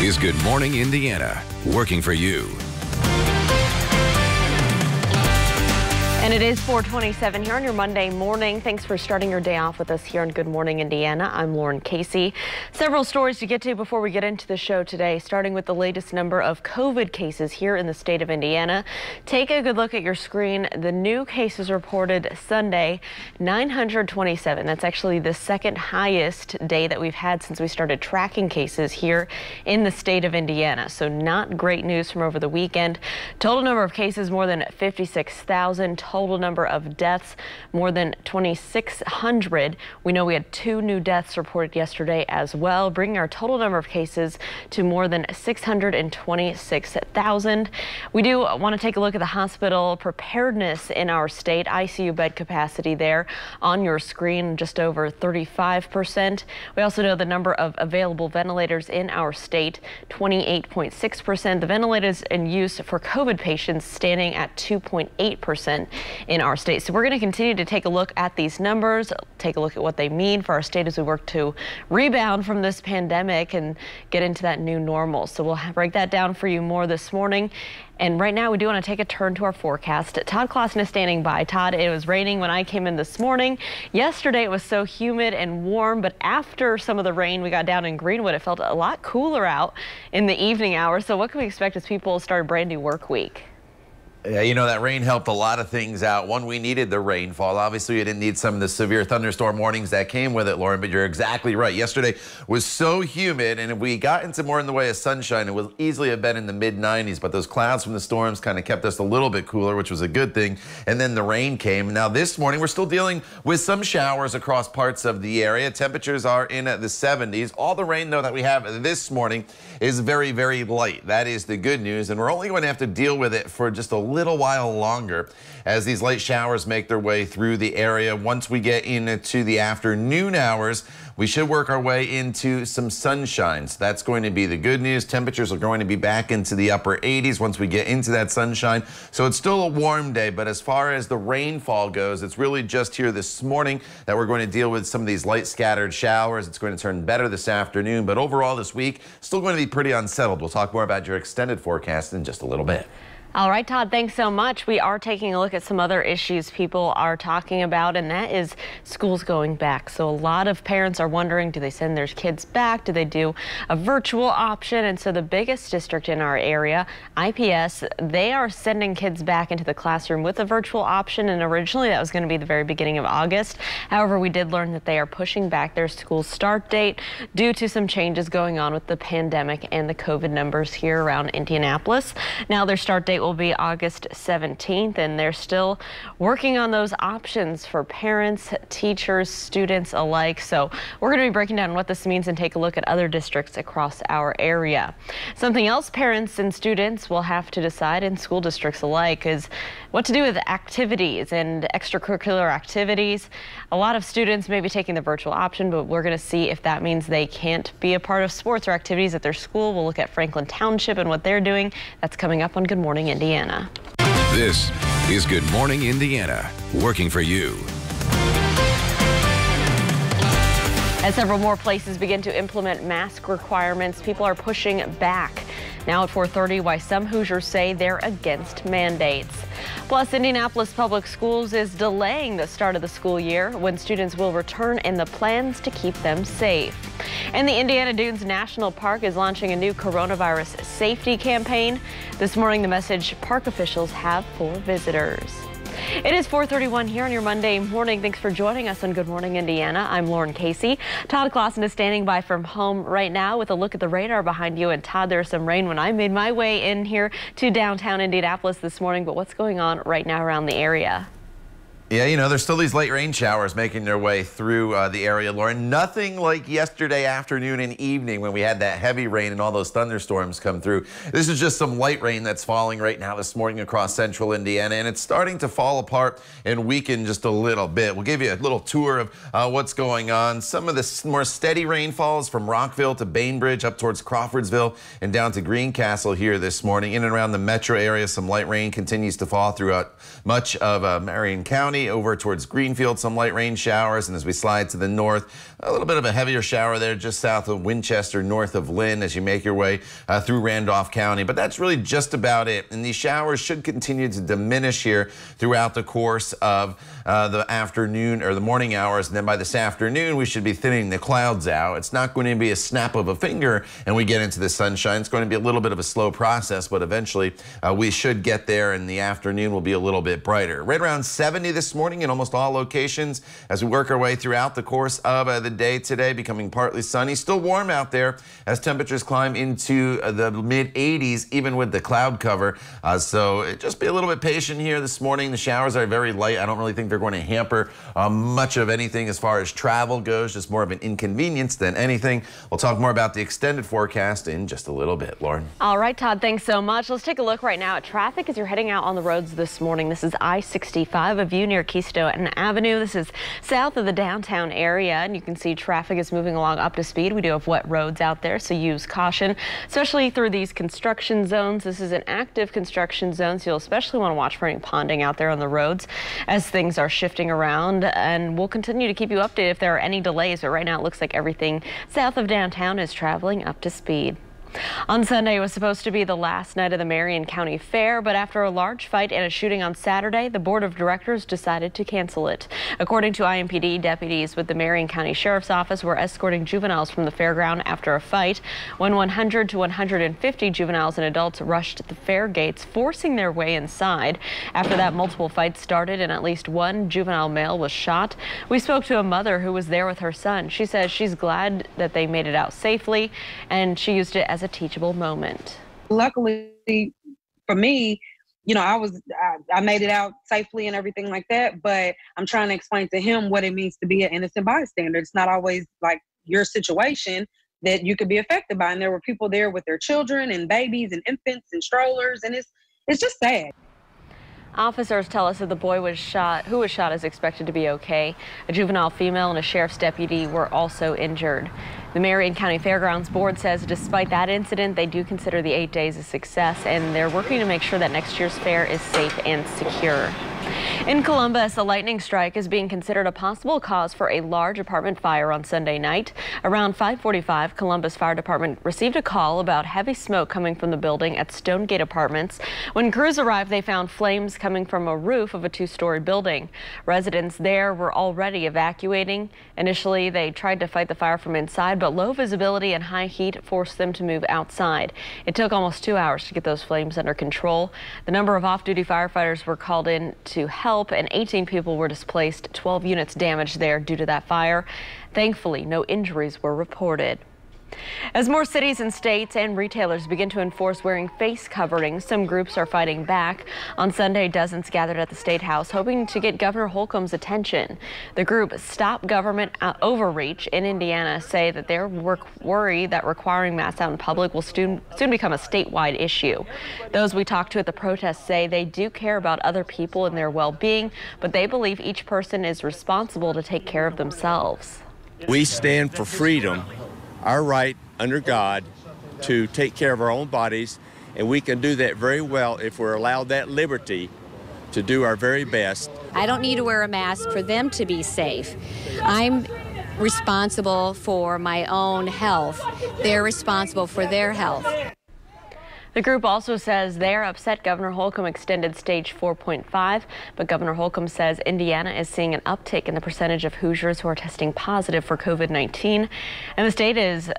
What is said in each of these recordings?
is Good Morning Indiana, working for you. And it is 4:27 here on your Monday morning. Thanks for starting your day off with us here on Good Morning Indiana. I'm Lauren Casey. Several stories to get to before we get into the show today, starting with the latest number of COVID cases here in the state of Indiana. Take a good look at your screen. The new cases reported Sunday, 927. That's actually the second highest day that we've had since we started tracking cases here in the state of Indiana. So not great news from over the weekend. Total number of cases more than 56,000. Total number of deaths more than 2,600. We know we had 2 new deaths reported yesterday as well, bringing our total number of cases to more than 626,000. We do want to take a look at the hospital preparedness in our state. ICU bed capacity there on your screen, just over 35%. We also know the number of available ventilators in our state, 28.6%. The ventilators in use for COVID patients standing at 2.8% in our state. So we're going to continue to take a look at these numbers, take a look at what they mean for our state as we work to rebound from this pandemic and get into that new normal. So we'll break that down for you more this morning. And right now we do want to take a turn to our forecast. Todd Clausen is standing by. Todd, it was raining when I came in this morning. Yesterday it was so humid and warm, but after some of the rain we got down in Greenwood, it felt a lot cooler out in the evening hours. So what can we expect as people start a brand new work week? Yeah, you know, that rain helped a lot of things out. One, we needed the rainfall. Obviously, we didn't need some of the severe thunderstorm warnings that came with it, Lauren, but you're exactly right. Yesterday was so humid, and if we got into more in the way of sunshine, it would easily have been in the mid-90s, but those clouds from the storms kind of kept us a little bit cooler, which was a good thing, and then the rain came. Now, this morning, we're still dealing with some showers across parts of the area. Temperatures are in the 70s. All the rain, though, that we have this morning is very, very light. That is the good news, and we're only going to have to deal with it for just a little while longer as these light showers make their way through the area. Once we get into the afternoon hours, we should work our way into some sunshine. So that's going to be the good news. Temperatures are going to be back into the upper 80s once we get into that sunshine. So it's still a warm day, but as far as the rainfall goes, it's really just here this morning that we're going to deal with some of these light scattered showers. It's going to turn better this afternoon, but overall this week, still going to be pretty unsettled. We'll talk more about your extended forecast in just a little bit. All right, Todd, thanks so much. We are taking a look at some other issues people are talking about, and that is schools going back. So a lot of parents are wondering, do they send their kids back? Do they do a virtual option? And so the biggest district in our area, IPS, they are sending kids back into the classroom with a virtual option. And originally that was going to be the very beginning of August. However, we did learn that they are pushing back their school start date due to some changes going on with the pandemic and the COVID numbers here around Indianapolis. Now their start date will be August 17th, and they're still working on those options for parents, teachers, students alike. So we're going to be breaking down what this means and take a look at other districts across our area. Something else parents and students will have to decide in school districts alike is what to do with activities and extracurricular activities. A lot of students may be taking the virtual option, but we're going to see if that means they can't be a part of sports or activities at their school. We'll look at Franklin Township and what they're doing. That's coming up on Good Morning Indiana. This is Good Morning Indiana, working for you. As several more places begin to implement mask requirements, people are pushing back. Now at 4:30, why some Hoosiers say they're against mandates. Plus, Indianapolis Public Schools is delaying the start of the school year when students will return and the plans to keep them safe. And the Indiana Dunes National Park is launching a new coronavirus safety campaign. This morning, the message park officials have for visitors. It is 4:31 here on your Monday morning. Thanks for joining us on Good Morning Indiana. I'm Lauren Casey. Todd Clausen is standing by from home right now with a look at the radar behind you. And Todd, there's some rain when I made my way in here to downtown Indianapolis this morning. But what's going on right now around the area? Yeah, you know, there's still these light rain showers making their way through the area, Lauren. Nothing like yesterday afternoon and evening when we had that heavy rain and all those thunderstorms come through. This is just some light rain that's falling right now this morning across central Indiana, and it's starting to fall apart and weaken just a little bit. We'll give you a little tour of what's going on. Some of the more steady rainfalls from Rockville to Bainbridge up towards Crawfordsville and down to Greencastle here this morning. In and around the metro area, some light rain continues to fall throughout much of Marion County. County over towards Greenfield, some light rain showers. And as we slide to the north, a little bit of a heavier shower there just south of Winchester, north of Lynn, as you make your way through Randolph County. But that's really just about it. And these showers should continue to diminish here throughout the course of the afternoon or the morning hours. And then by this afternoon, we should be thinning the clouds out. It's not going to be a snap of a finger and we get into the sunshine. It's going to be a little bit of a slow process, but eventually we should get there, and the afternoon will be a little bit brighter. Right around 70 this morning in almost all locations as we work our way throughout the course of the day today, becoming partly sunny. Still warm out there as temperatures climb into the mid 80s, even with the cloud cover. So just be a little bit patient here this morning. The showers are very light. I don't really think they're going to hamper much of anything as far as travel goes, just more of an inconvenience than anything. We'll talk more about the extended forecast in just a little bit. Lauren. All right, Todd, thanks so much. Let's take a look right now at traffic as you're heading out on the roads this morning. This is I-65, a view near Keystone Avenue. This is south of the downtown area, and you can see traffic is moving along up to speed. We do have wet roads out there, so use caution, especially through these construction zones. This is an active construction zone, so you'll especially want to watch for any ponding out there on the roads as things are shifting around, and we'll continue to keep you updated if there are any delays, but right now it looks like everything south of downtown is traveling up to speed. On Sunday was supposed to be the last night of the Marion County Fair, but after a large fight and a shooting on Saturday, the board of directors decided to cancel it. According to IMPD, deputies with the Marion County Sheriff's Office were escorting juveniles from the fairground after a fight when 100 to 150 juveniles and adults rushed the fair gates, forcing their way inside. After that, multiple fights started and at least one juvenile male was shot. We spoke to a mother who was there with her son. She says she's glad that they made it out safely, and she used it as a teachable moment. Luckily for me, you know, I made it out safely and everything like that, but I'm trying to explain to him what it means to be an innocent bystander. It's not always like your situation that you could be affected by. And there were people there with their children and babies and infants and strollers, and it's just sad. Officers tell us that the boy who was shot is expected to be okay. A juvenile female and a sheriff's deputy were also injured. The Marion County Fairgrounds Board says despite that incident, they do consider the 8 days a success, and they're working to make sure that next year's fair is safe and secure. In Columbus, a lightning strike is being considered a possible cause for a large apartment fire on Sunday night. Around 5:45, Columbus Fire Department received a call about heavy smoke coming from the building at Stonegate Apartments. When crews arrived, they found flames coming from a roof of a two-story building. Residents there were already evacuating. Initially, they tried to fight the fire from inside, but low visibility and high heat forced them to move outside. It took almost 2 hours to get those flames under control. The number of off-duty firefighters were called in to help, and 18 people were displaced, 12 units damaged there due to that fire. Thankfully, no injuries were reported. As more cities and states and retailers begin to enforce wearing face coverings, some groups are fighting back. On Sunday, dozens gathered at the State House hoping to get Governor Holcomb's attention. The group Stop Government Overreach in Indiana say that they're worried that requiring masks out in public will soon become a statewide issue. Those we talked to at the protest say they do care about other people and their well-being, but they believe each person is responsible to take care of themselves. We stand for freedom, our right under God to take care of our own bodies, and we can do that very well if we're allowed that liberty to do our very best. I don't need to wear a mask for them to be safe. I'm responsible for my own health. They're responsible for their health. The group also says they're upset Governor Holcomb extended stage 4.5, but Governor Holcomb says Indiana is seeing an uptick in the percentage of Hoosiers who are testing positive for COVID-19, and the state is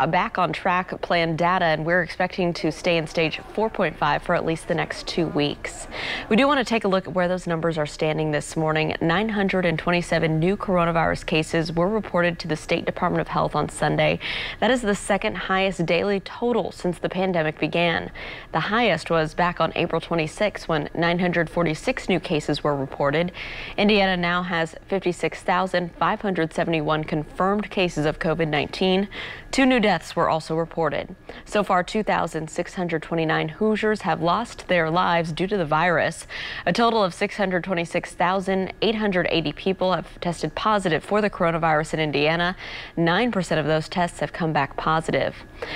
back on track planned data, and we're expecting to stay in stage 4.5 for at least the next 2 weeks. We do want to take a look at where those numbers are standing this morning. 927 new coronavirus cases were reported to the State Department of Health on Sunday. That is the second highest daily total since the pandemic began. The highest was back on April 26 when 946 new cases were reported. Indiana now has 56,571 confirmed cases of COVID-19. 2 new deaths were also reported. So far, 2,629 Hoosiers have lost their lives due to the virus. A total of 626,880 people have tested positive for the coronavirus in Indiana. 9% of those tests have come back positive.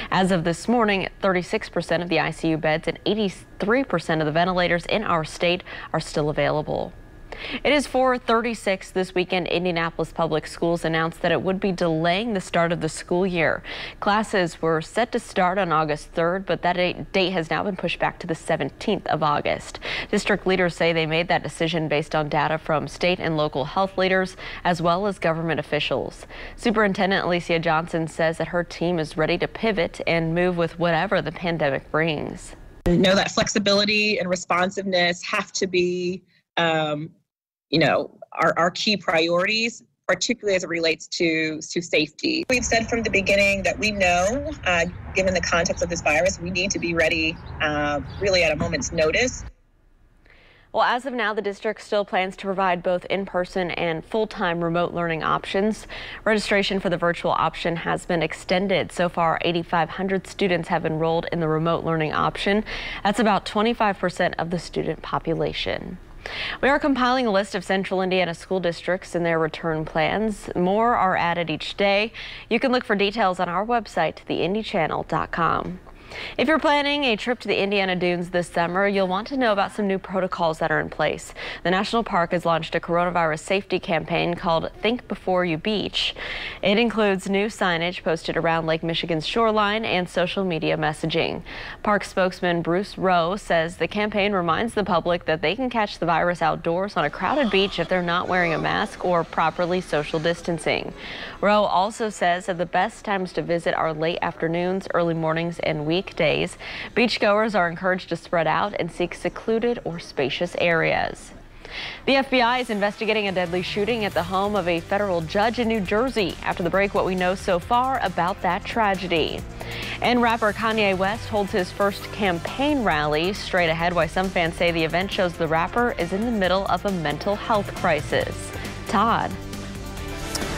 As of this morning, 36% of the ICU beds and 83% of the ventilators in our state are still available. It is 4:36 this weekend. Indianapolis Public Schools announced that it would be delaying the start of the school year. Classes were set to start on August 3rd, but that date has now been pushed back to the 17th of August. District leaders say they made that decision based on data from state and local health leaders, as well as government officials. Superintendent Alicia Johnson says that her team is ready to pivot and move with whatever the pandemic brings. Know that flexibility and responsiveness have to be our key priorities, particularly as it relates to safety. We've said from the beginning that we know, given the context of this virus, we need to be ready really at a moment's notice. Well, as of now, the district still plans to provide both in-person and full-time remote learning options. Registration for the virtual option has been extended. So far, 8,500 students have enrolled in the remote learning option. That's about 25% of the student population. We are compiling a list of Central Indiana school districts and their return plans. More are added each day. You can look for details on our website, theindychannel.com. If you're planning a trip to the Indiana Dunes this summer, you'll want to know about some new protocols that are in place. The National Park has launched a coronavirus safety campaign called Think Before You Beach. It includes new signage posted around Lake Michigan's shoreline and social media messaging. Park spokesman Bruce Rowe says the campaign reminds the public that they can catch the virus outdoors on a crowded beach if they're not wearing a mask or properly social distancing. Rowe also says that the best times to visit are late afternoons, early mornings, and weekdays. Beachgoers are encouraged to spread out and seek secluded or spacious areas. The FBI is investigating a deadly shooting at the home of a federal judge in New Jersey. After the break, what we know so far about that tragedy. And rapper Kanye West holds his first campaign rally. Straight ahead, why some fans say the event shows the rapper is in the middle of a mental health crisis. Todd.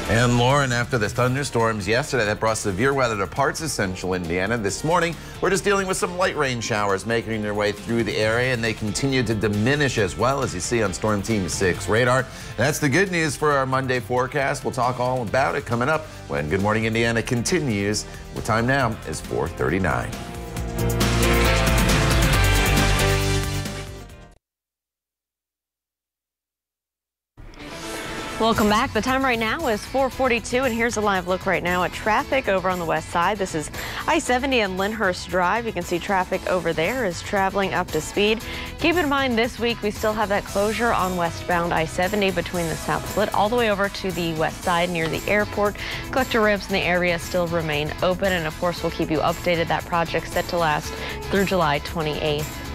And Lauren, after the thunderstorms yesterday that brought severe weather to parts of central Indiana, this morning we're just dealing with some light rain showers making their way through the area, and they continue to diminish as well, as you see on Storm Team 6 radar. That's the good news for our Monday forecast. We'll talk all about it coming up when Good Morning Indiana continues. The time now is 4:39. Welcome back. The time right now is 4:42, and here's a live look right now at traffic over on the west side. This is I-70 and Lyndhurst Drive. You can see traffic over there is traveling up to speed. Keep in mind this week we still have that closure on westbound I-70 between the South Split all the way over to the west side near the airport. Collector ramps in the area still remain open, and of course we'll keep you updated. That project set to last through July 28th.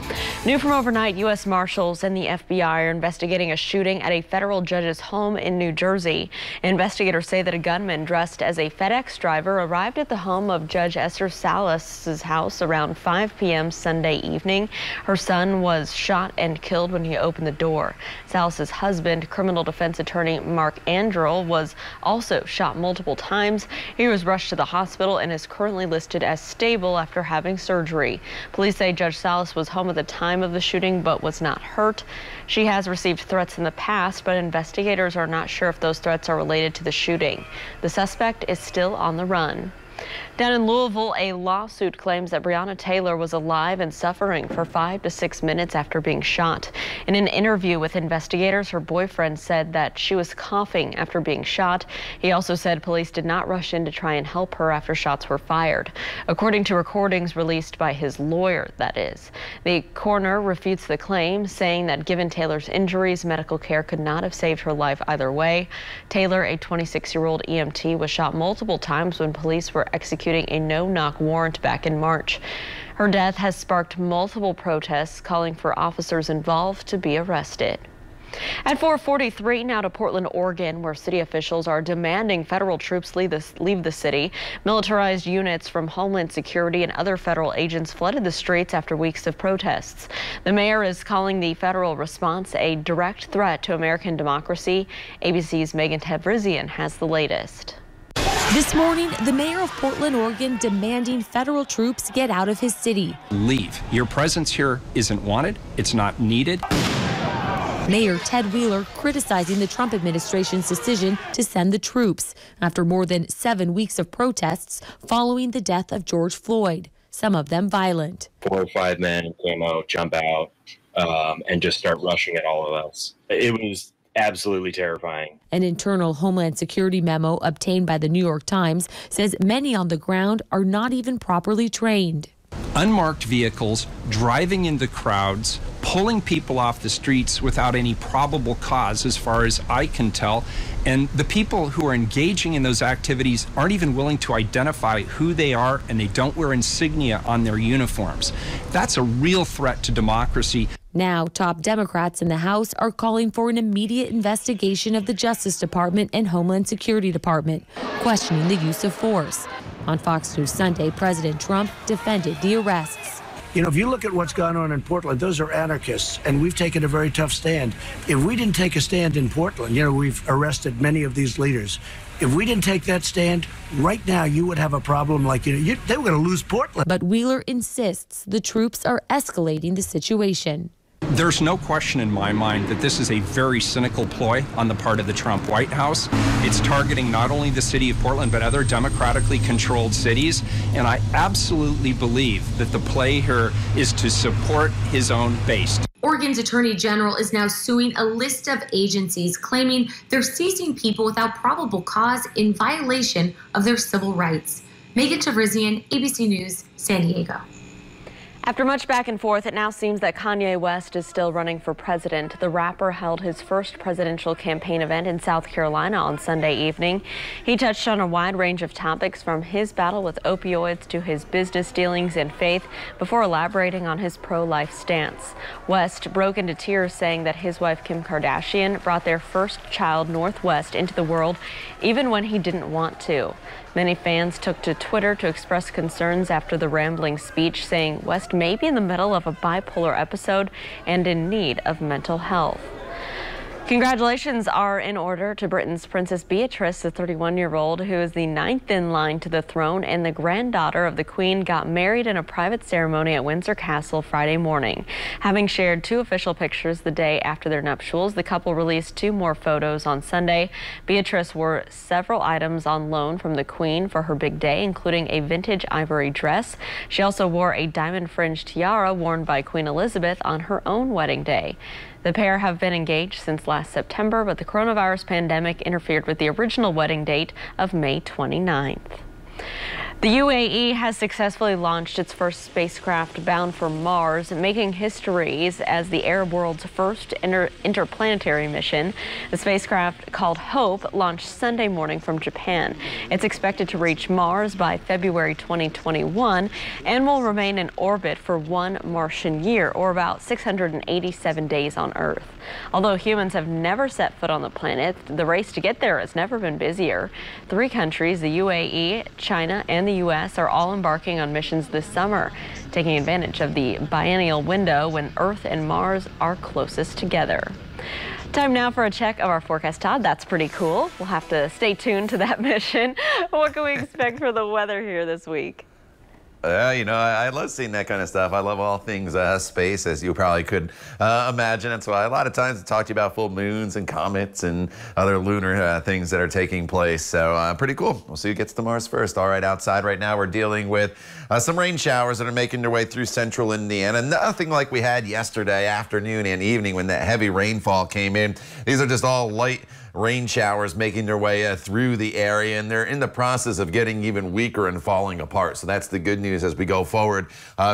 New from overnight, U.S. Marshals and the FBI are investigating a shooting at a federal judge's home in New Jersey. Investigators say that a gunman dressed as a FedEx driver arrived at the home of Judge Esther Salas's house around 5 p.m. Sunday evening. Her son was shot and killed when he opened the door. Salas's husband, criminal defense attorney Mark Andrel, was also shot multiple times. He was rushed to the hospital and is currently listed as stable after having surgery. Police say Judge Salas was home at the time of the shooting but was not hurt. She has received threats in the past, but investigators are not sure if those threats are related to the shooting. The suspect is still on the run. Down in Louisville, a lawsuit claims that Breonna Taylor was alive and suffering for 5 to 6 minutes after being shot. In an interview with investigators, her boyfriend said that she was coughing after being shot. He also said police did not rush in to try and help her after shots were fired. According to recordings released by his lawyer, that is. The coroner refutes the claim, saying that given Taylor's injuries, medical care could not have saved her life either way. Taylor, a 26-year-old EMT, was shot multiple times when police were executing a no-knock warrant back in March. Her death has sparked multiple protests calling for officers involved to be arrested. At 4:43 now to Portland, Oregon, where city officials are demanding federal troops leave the city. Militarized units from Homeland Security and other federal agents flooded the streets after weeks of protests. The mayor is calling the federal response a direct threat to American democracy. ABC's Megan Tevrizian has the latest. This morning, the mayor of Portland, Oregon, demanding federal troops get out of his city. Leave. Your presence here isn't wanted. It's not needed. Mayor Ted Wheeler criticizing the Trump administration's decision to send the troops after more than 7 weeks of protests following the death of George Floyd, some of them violent. 4 or 5 men came out, jump out, and just start rushing at all of us. It was absolutely terrifying. An internal Homeland Security memo obtained by the New York Times says many on the ground are not even properly trained. Unmarked vehicles driving into crowds, pulling people off the streets without any probable cause, as far as I can tell. And the people who are engaging in those activities aren't even willing to identify who they are, and they don't wear insignia on their uniforms. That's a real threat to democracy. Now, top Democrats in the House are calling for an immediate investigation of the Justice Department and Homeland Security Department, questioning the use of force. On Fox News Sunday, President Trump defended the arrests. You know, if you look at what's gone on in Portland, those are anarchists, and we've taken a very tough stand. If we didn't take a stand in Portland, you know, we've arrested many of these leaders. If we didn't take that stand, right now you would have a problem like, they were going to lose Portland. But Wheeler insists the troops are escalating the situation. There's no question in my mind that this is a very cynical ploy on the part of the Trump White House. It's targeting not only the city of Portland, but other democratically controlled cities. And I absolutely believe that the play here is to support his own base. Oregon's Attorney General is now suing a list of agencies claiming they're seizing people without probable cause in violation of their civil rights. Megan Tavrizian, ABC News, San Diego. After much back and forth, it now seems that Kanye West is still running for president. The rapper held his first presidential campaign event in South Carolina on Sunday evening. He touched on a wide range of topics, from his battle with opioids to his business dealings and faith, before elaborating on his pro-life stance. West broke into tears, saying that his wife Kim Kardashian brought their first child, Northwest, into the world even when he didn't want to. Many fans took to Twitter to express concerns after the rambling speech, saying West may be in the middle of a bipolar episode and in need of mental health. Congratulations are in order to Britain's Princess Beatrice, the 31-year-old who is the 9th in line to the throne and the granddaughter of the Queen, got married in a private ceremony at Windsor Castle Friday morning. Having shared 2 official pictures the day after their nuptials, the couple released 2 more photos on Sunday. Beatrice wore several items on loan from the Queen for her big day, including a vintage ivory dress. She also wore a diamond-fringed tiara worn by Queen Elizabeth on her own wedding day. The pair have been engaged since last September, but the coronavirus pandemic interfered with the original wedding date of May 29th. The UAE has successfully launched its first spacecraft bound for Mars, making history as the Arab world's first interplanetary mission. The spacecraft, called Hope, launched Sunday morning from Japan. It's expected to reach Mars by February 2021 and will remain in orbit for 1 Martian year, or about 687 days on Earth. Although humans have never set foot on the planet, the race to get there has never been busier. 3 countries, the UAE, China, and the U.S., are all embarking on missions this summer, taking advantage of the biennial window when Earth and Mars are closest together. Time now for a check of our forecast. Todd, that's pretty cool. We'll have to stay tuned to that mission. What can we expect for the weather here this week? You know, I love seeing that kind of stuff. I love all things space, as you probably could imagine. That's why a lot of times I talk to you about full moons and comets and other lunar things that are taking place. So pretty cool. We'll see who gets to Mars first. All right, outside right now we're dealing with some rain showers that are making their way through central Indiana. Nothing like we had yesterday afternoon and evening when that heavy rainfall came in. These are just all light rain showers making their way through the area, and they're in the process of getting even weaker and falling apart. So that's the good news as we go forward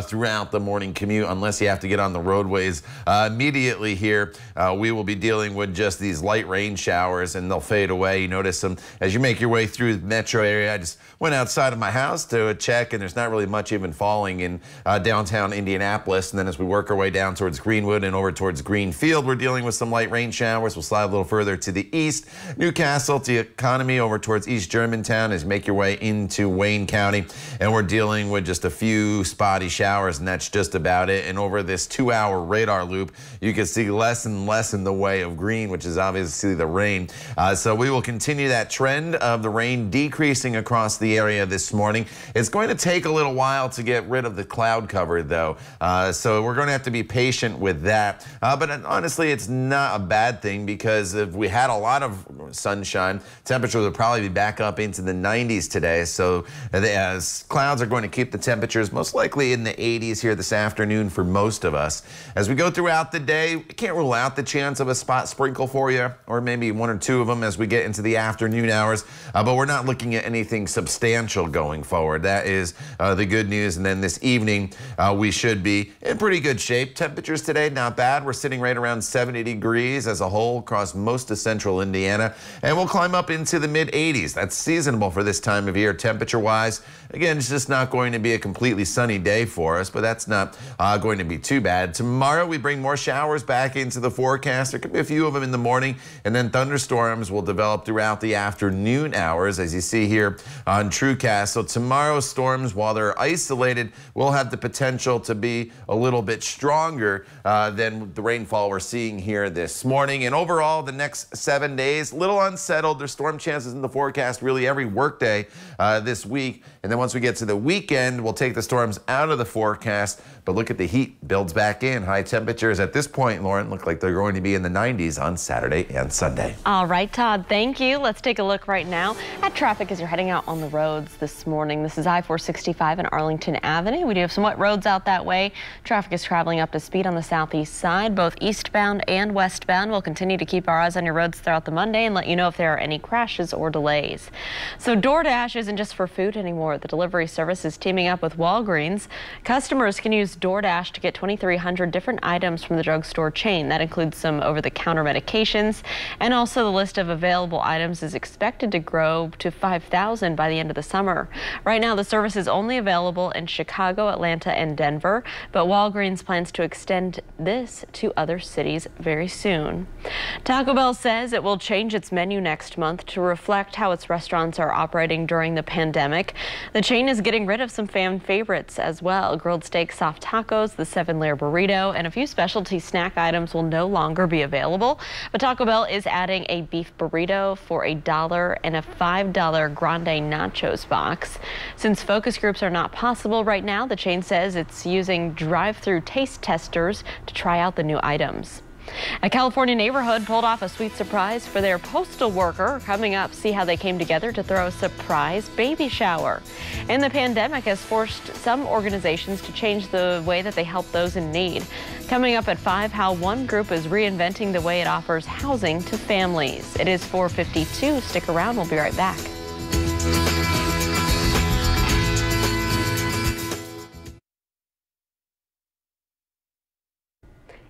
throughout the morning commute. Unless you have to get on the roadways immediately here, we will be dealing with just these light rain showers, and they'll fade away. You notice them as you make your way through the metro area. I just went outside of my house to check, and there's not really much even falling in downtown Indianapolis. And then as we work our way down towards Greenwood and over towards Greenfield, we're dealing with some light rain showers. We'll slide a little further to the east east, Newcastle to Economy over towards East Germantown as you make your way into Wayne County. And we're dealing with just a few spotty showers, and that's just about it. And over this 2-hour radar loop, you can see less and less in the way of green, which is obviously the rain. So we will continue that trend of the rain decreasing across the area this morning. It's going to take a little while to get rid of the cloud cover, though. So we're going to have to be patient with that. But honestly, it's not a bad thing, because if we had a lot of sunshine, temperatures would probably be back up into the 90s today. So as clouds are going to keep the temperatures most likely in the 80s here this afternoon for most of us. As we go throughout the day, we can't rule out the chance of a spot sprinkle for you, or maybe 1 or 2 of them as we get into the afternoon hours. But we're not looking at anything substantial going forward. That is the good news. And then this evening, we should be in pretty good shape. Temperatures today, not bad. We're sitting right around 70 degrees as a whole across most of central Indiana, and we'll climb up into the mid 80s. That's seasonable for this time of year temperature wise. Again, it's just not going to be a completely sunny day for us, but that's not going to be too bad. Tomorrow we bring more showers back into the forecast. There could be a few of them in the morning, and then thunderstorms will develop throughout the afternoon hours, as you see here on TrueCast. So tomorrow's storms, while they're isolated, will have the potential to be a little bit stronger than the rainfall we're seeing here this morning. And overall, the next 7 days, little unsettled. There's storm chances in the forecast really every workday this week. And then once we get to the weekend, we'll take the storms out of the forecast. But look at the heat builds back in. High temperatures at this point, Lauren, look like they're going to be in the 90s on Saturday and Sunday. All right, Todd, thank you. Let's take a look right now at traffic as you're heading out on the roads this morning. This is I-465 and Arlington Avenue. We do have some wet roads out that way. Traffic is traveling up to speed on the southeast side, both eastbound and westbound. We'll continue to keep our eyes on your roads throughout the Monday and let you know if there are any crashes or delays. So DoorDash isn't just for food anymore. The delivery service is teaming up with Walgreens. Customers can use DoorDash to get 2,300 different items from the drugstore chain. That includes some over-the-counter medications, and also the list of available items is expected to grow to 5,000 by the end of the summer. Right now, the service is only available in Chicago, Atlanta, and Denver, but Walgreens plans to extend this to other cities very soon. Taco Bell says it will change its menu next month to reflect how its restaurants are operating during the pandemic. The chain is getting rid of some fan favorites as well. Grilled steak soft tacos, the 7-layer burrito, and a few specialty snack items will no longer be available. But Taco Bell is adding a beef burrito for $1 and a $5 grande nachos box. Since focus groups are not possible right now, the chain says it's using drive-through taste testers to try out the new items. A California neighborhood pulled off a sweet surprise for their postal worker. Coming up, see how they came together to throw a surprise baby shower. And the pandemic has forced some organizations to change the way that they help those in need. Coming up at 5, how one group is reinventing the way it offers housing to families. It is 4:52. Stick around. We'll be right back.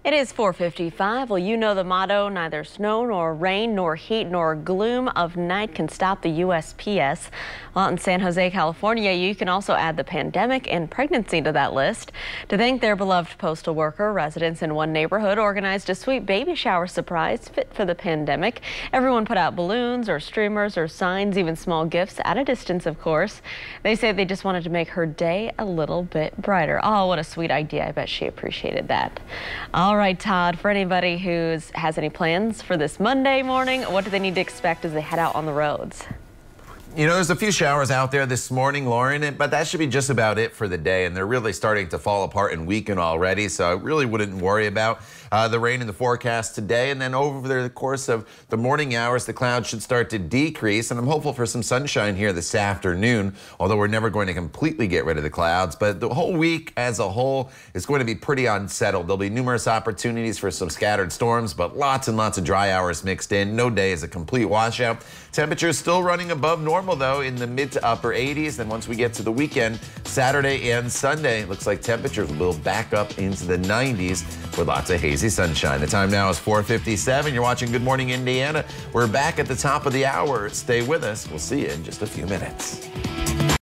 It is 4:55. Well, you know the motto, neither snow nor rain nor heat nor gloom of night can stop the USPS. Well, in San Jose, California, you can also add the pandemic and pregnancy to that list. To thank their beloved postal worker, residents in one neighborhood organized a sweet baby shower surprise fit for the pandemic. Everyone put out balloons or streamers or signs, even small gifts at a distance, of course. They say they just wanted to make her day a little bit brighter. Oh, what a sweet idea. I bet she appreciated that. All right, Todd, for anybody who has any plans for this Monday morning, what do they need to expect as they head out on the roads? You know, there's a few showers out there this morning, Lauren, but that should be just about it for the day. And they're really starting to fall apart and weaken already. So I really wouldn't worry about the rain in the forecast today. And then over the course of the morning hours, the clouds should start to decrease. And I'm hopeful for some sunshine here this afternoon, although we're never going to completely get rid of the clouds. But the whole week as a whole is going to be pretty unsettled. There'll be numerous opportunities for some scattered storms, but lots and lots of dry hours mixed in. No day is a complete washout. Temperatures still running above normal, though, in the mid to upper 80s. Then once we get to the weekend, Saturday and Sunday, it looks like temperatures will back up into the 90s with lots of hazy sunshine. The time now is 4:57. You're watching Good Morning Indiana. We're back at the top of the hour. Stay with us. We'll see you in just a few minutes.